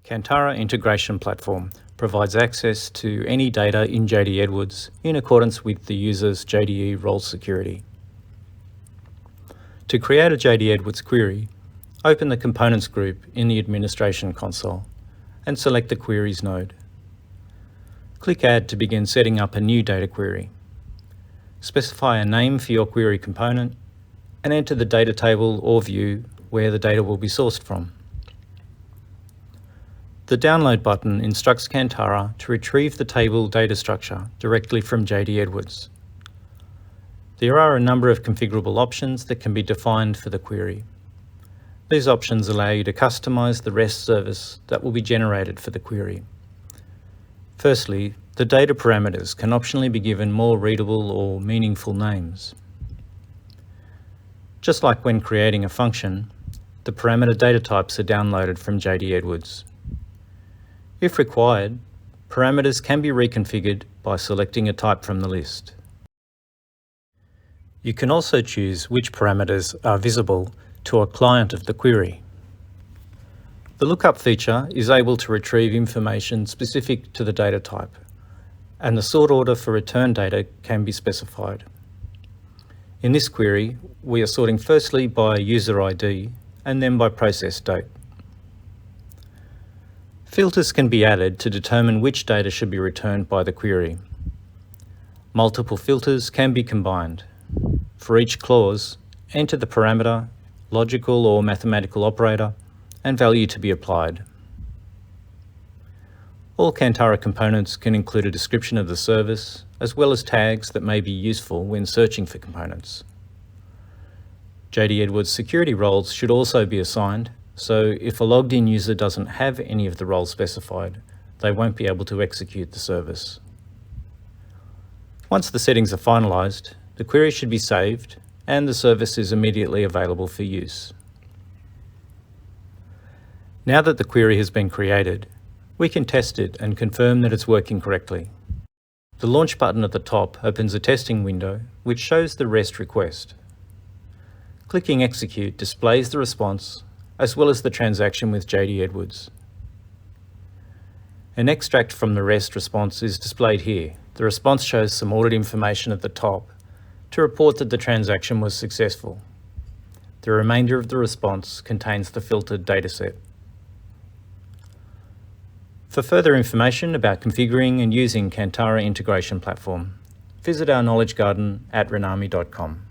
Cantara Integration Platform provides access to any data in JD Edwards in accordance with the user's JDE role security. To create a JD Edwards query, open the Components group in the Administration console and select the Queries node. Click Add to begin setting up a new data query. Specify a name for your query component and enter the data table or view where the data will be sourced from. The Download button instructs Cantara to retrieve the table data structure directly from JD Edwards. There are a number of configurable options that can be defined for the query. These options allow you to customize the REST service that will be generated for the query. Firstly, the data parameters can optionally be given more readable or meaningful names. Just like when creating a function, the parameter data types are downloaded from JD Edwards. If required, parameters can be reconfigured by selecting a type from the list. You can also choose which parameters are visible to a client of the query. The lookup feature is able to retrieve information specific to the data type, and the sort order for return data can be specified. In this query, we are sorting firstly by user ID and then by process date. Filters can be added to determine which data should be returned by the query. Multiple filters can be combined. For each clause, enter the parameter, logical or mathematical operator, and value to be applied. All Cantara components can include a description of the service, as well as tags that may be useful when searching for components. JD Edwards security roles should also be assigned, so if a logged in user doesn't have any of the roles specified, they won't be able to execute the service. Once the settings are finalized, the query should be saved and the service is immediately available for use. Now that the query has been created, we can test it and confirm that it's working correctly. The Launch button at the top opens a testing window which shows the REST request. Clicking Execute displays the response as well as the transaction with JD Edwards. An extract from the REST response is displayed here. The response shows some audit information at the top to report that the transaction was successful. The remainder of the response contains the filtered dataset. For further information about configuring and using Cantara Integration Platform, visit our Knowledge Garden at renami.com.